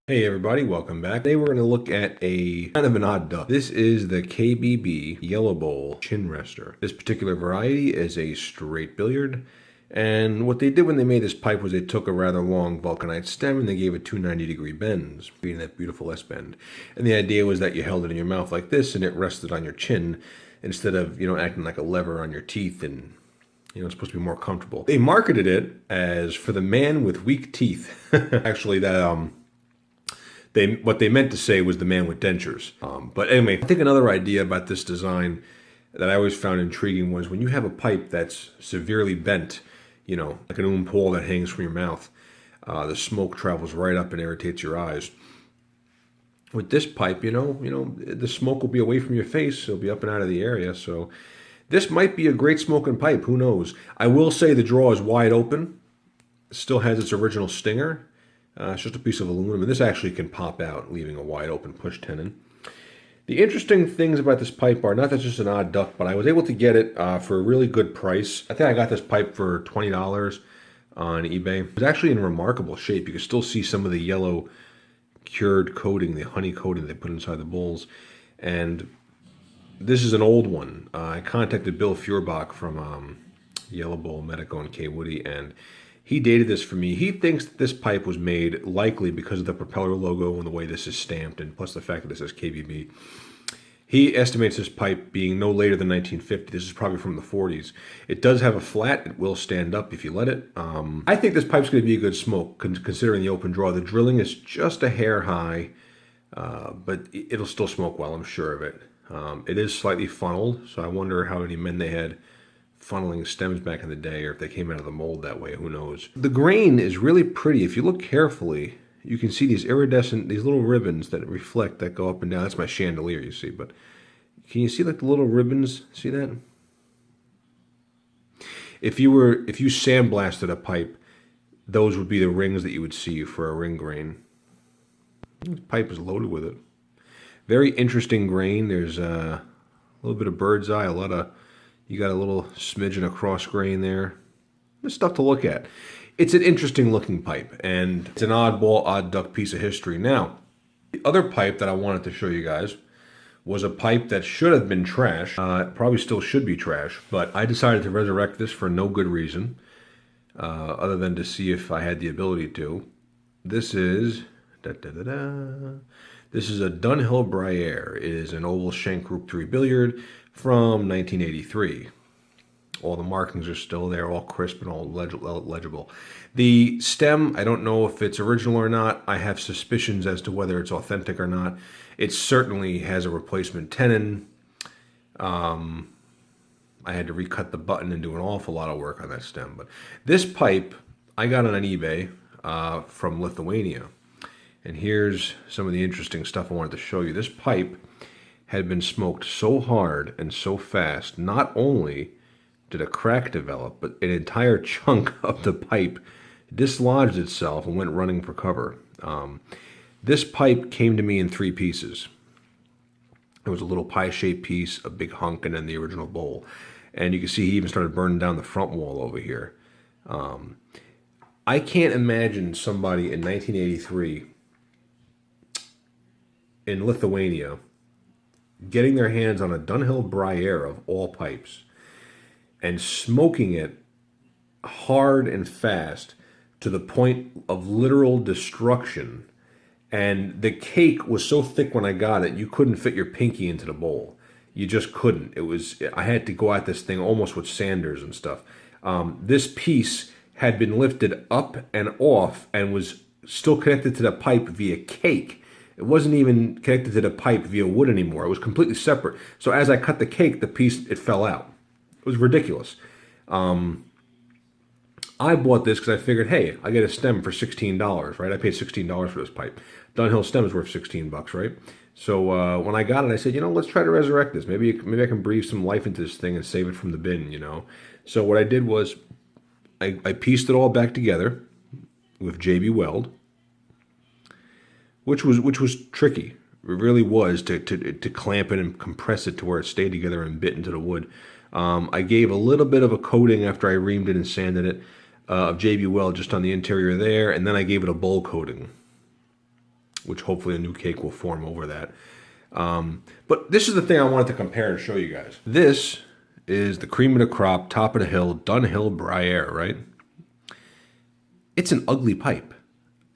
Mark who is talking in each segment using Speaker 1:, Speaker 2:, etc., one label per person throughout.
Speaker 1: Hey everybody, welcome back. Today we're going to look at a kind of an odd duck. This is the KBB Yellow Bowl Chinrester. This particular variety is a straight billiard, and what they did when they made this pipe was they took a rather long vulcanite stem and they gave it two 90-degree bends, creating that beautiful S-bend. And the idea was that you held it in your mouth like this and it rested on your chin instead of, acting like a lever on your teeth and it's supposed to be more comfortable. They marketed it as for the man with weak teeth. Actually, what they meant to say was the man with dentures. But anyway, I think another idea about this design that I always found intriguing was when you have a pipe that's severely bent, like an pole that hangs from your mouth, the smoke travels right up and irritates your eyes. With this pipe, the smoke will be away from your face. It'll be up and out of the area. So this might be a great smoking pipe. Who knows? I will say the draw is wide open. It still has its original stinger. It's just a piece of aluminum, and this actually can pop out, leaving a wide open push tenon. The interesting things about this pipe are not that it's just an odd duck, but I was able to get it for a really good price. I think I got this pipe for $20 on eBay. It's actually in remarkable shape. You can still see some of the yellow cured coating, the honey coating they put inside the bowls. And this is an old one. I contacted Bill Feuerbach from Yellow Bowl Medico and K. Woody, and he dated this for me. He thinks that this pipe was made likely because of the propeller logo and the way this is stamped, and plus the fact that it says KBB. He estimates this pipe being no later than 1950. This is probably from the 40s. It does have a flat. It will stand up if you let it. I think this pipe's going to be a good smoke, considering the open draw. The drilling is just a hair high, but it'll still smoke well, I'm sure of it. It is slightly funneled, so I wonder how many men they had funneling stems back in the day, or if they came out of the mold that way, who knows. The grain is really pretty. If you look carefully, you can see these iridescent, these little ribbons that reflect, that go up and down. That's my chandelier, you see, but can you see like the little ribbons? See that? If you sandblasted a pipe, those would be the rings that you would see for a ring grain. This pipe is loaded with it. Very interesting grain. There's a little bit of bird's eye, you got a little smidgen of cross grain there. There's stuff to look at. It's an interesting looking pipe, and it's an oddball, odd duck piece of history. Now, the other pipe that I wanted to show you guys was a pipe that should have been trash. Probably still should be trash, but I decided to resurrect this for no good reason, other than to see if I had the ability to. This is This is a Dunhill Bruyere. It is an oval shank Group 3 billiard from 1983. All the markings are still there, all crisp and all legible. The stem, I don't know if it's original or not. I have suspicions as to whether it's authentic or not. It certainly has a replacement tenon. I had to recut the button and do an awful lot of work on that stem. But this pipe, I got it on eBay from Lithuania. And here's some of the interesting stuff I wanted to show you. This pipe had been smoked so hard and so fast, not only did a crack develop, but an entire chunk of the pipe dislodged itself and went running for cover. This pipe came to me in three pieces. It was a little pie-shaped piece, a big hunk, and then the original bowl. And you can see he even started burning down the front wall over here. I can't imagine somebody in 1983 in Lithuania getting their hands on a Dunhill Bruyere of all pipes and smoking it hard and fast to the point of literal destruction. And the cake was so thick when I got it, you couldn't fit your pinky into the bowl. You just couldn't. I had to go at this thing almost with sanders and stuff. This piece had been lifted up and off and was still connected to the pipe via cake. It wasn't even connected to the pipe via wood anymore. It was completely separate. So as I cut the cake, it fell out. It was ridiculous. I bought this because I figured, hey, I get a stem for $16, right? I paid $16 for this pipe. Dunhill stem is worth $16, right? So when I got it, I said, let's try to resurrect this. Maybe I can breathe some life into this thing and save it from the bin, So what I did was I pieced it all back together with JB Weld, which was tricky. It really was to clamp it and compress it to where it stayed together and bit into the wood. I gave a little bit of a coating after I reamed it and sanded it of JB Weld just on the interior there, and then I gave it a bowl coating. which hopefully a new cake will form over that. But this is the thing I wanted to compare and show you guys. This is the cream of the crop, top of the hill, Dunhill Bruyere, right? It's an ugly pipe.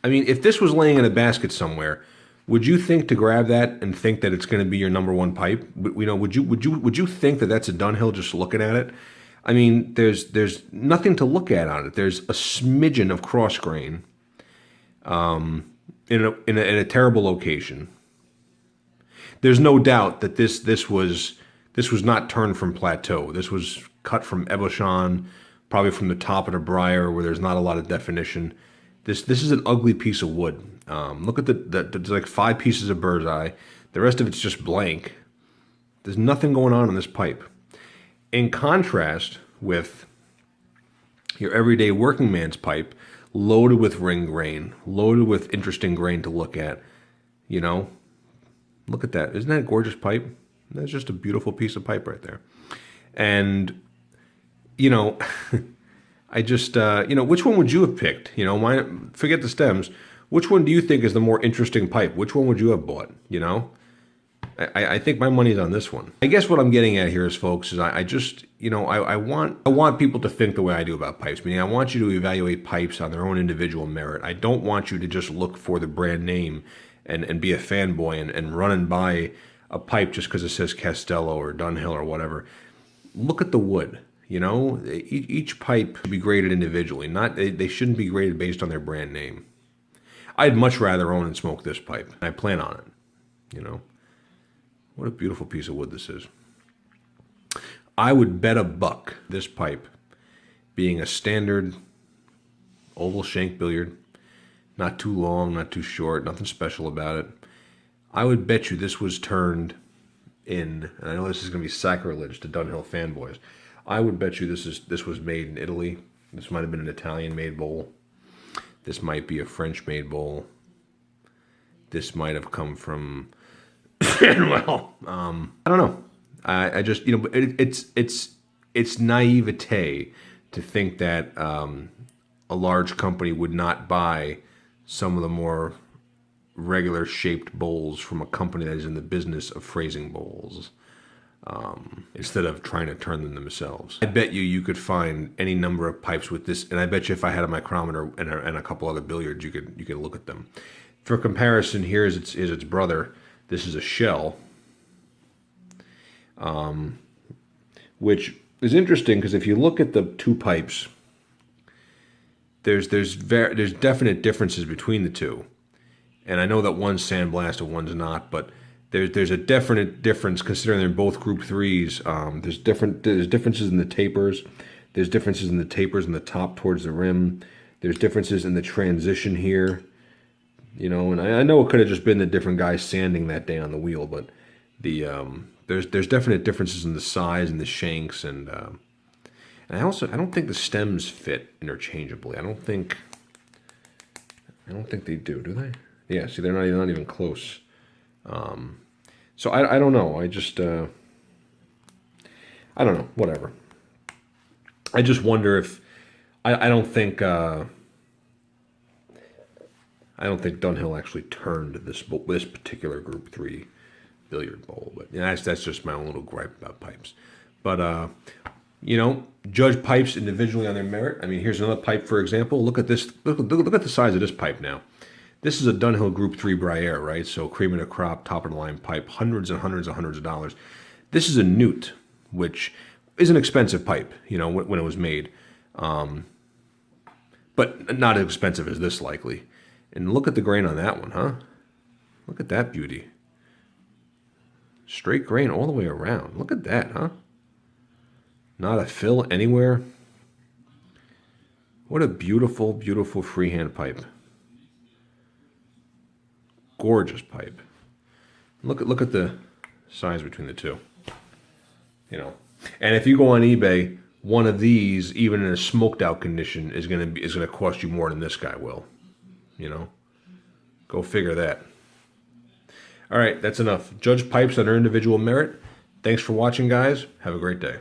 Speaker 1: I mean, if this was laying in a basket somewhere, would you think to grab that and think that it's going to be your number one pipe? You know, would you think that that's a Dunhill just looking at it? I mean, there's nothing to look at on it. There's a smidgen of cross grain, in a terrible location. There's no doubt that this was not turned from plateau. This was cut from ebauchon, probably from the top of the briar where there's not a lot of definition. This is an ugly piece of wood. Look at there's like 5 pieces of bird's eye. The rest of it's just blank. There's nothing going on in this pipe. In contrast with your everyday working man's pipe, loaded with ring grain, loaded with interesting grain to look at. You know, look at that. Isn't that a gorgeous pipe? That's just a beautiful piece of pipe right there. And, you know, I just, you know, which one would you have picked? You know, forget the stems. Which one do you think is the more interesting pipe? Which one would you have bought? You know, I think my money's on this one. I guess what I'm getting at here is, folks, is I just, you know, I want people to think the way I do about pipes. Meaning I want you to evaluate pipes on their own individual merit. I don't want you to just look for the brand name and be a fanboy and run and buy a pipe just because it says Castello or Dunhill or whatever. Look at the wood. You know, each pipe should be graded individually. They shouldn't be graded based on their brand name. I'd much rather own and smoke this pipe. I plan on it. You know, what a beautiful piece of wood this is. I would bet $1 this pipe being a standard oval shank billiard, not too long, not too short, nothing special about it. I would bet you this was turned in, and I know this is going to be sacrilege to Dunhill fanboys, I would bet you this was made in Italy. This might have been an Italian-made bowl. This might be a French-made bowl. This might have come from, well, I don't know. I just, you know, it's naivete to think that a large company would not buy some of the more regular shaped bowls from a company that is in the business of phrasing bowls, instead of trying to turn them themselves. I bet you could find any number of pipes with this, and I bet you if I had a micrometer and a couple other billiards, you could look at them. For comparison, here is its brother. This is a shell, which is interesting because if you look at the 2 pipes, there's definite differences between the 2. And I know that one's sandblasted, one's not, but there's a definite difference considering they're both Group 3s. There's differences in the tapers. There's differences in the tapers in the top towards the rim. There's differences in the transition here. You know, and I know it could have just been the different guys sanding that day on the wheel, but there's definite differences in the size and the shanks, and I don't think the stems fit interchangeably. I don't think they do they? Yeah, see, they're not even close. So I don't know. I just I don't know. Whatever. I just wonder if I don't think Dunhill actually turned this particular Group 3 billiard bowl, but yeah, that's just my own little gripe about pipes. But you know, judge pipes individually on their merit. I mean, here's another pipe, for example. Look at this. Look at the size of this pipe now. This is a Dunhill Group 3 Bruyere, right? So cream of the crop, top of the line pipe, hundreds and hundreds and hundreds of dollars. This is a Newt, which is an expensive pipe, you know, when it was made, but not as expensive as this, likely. And look at the grain on that one, huh? Look at that beauty. Straight grain all the way around. Look at that, huh? Not a fill anywhere. What a beautiful, beautiful freehand pipe. Gorgeous pipe. Look at the size between the 2. You know, and if you go on eBay, one of these, even in a smoked out condition, is gonna cost you more than this guy will. You know, go figure that. All right, that's enough. Judge pipes on their individual merit. Thanks for watching, guys. Have a great day.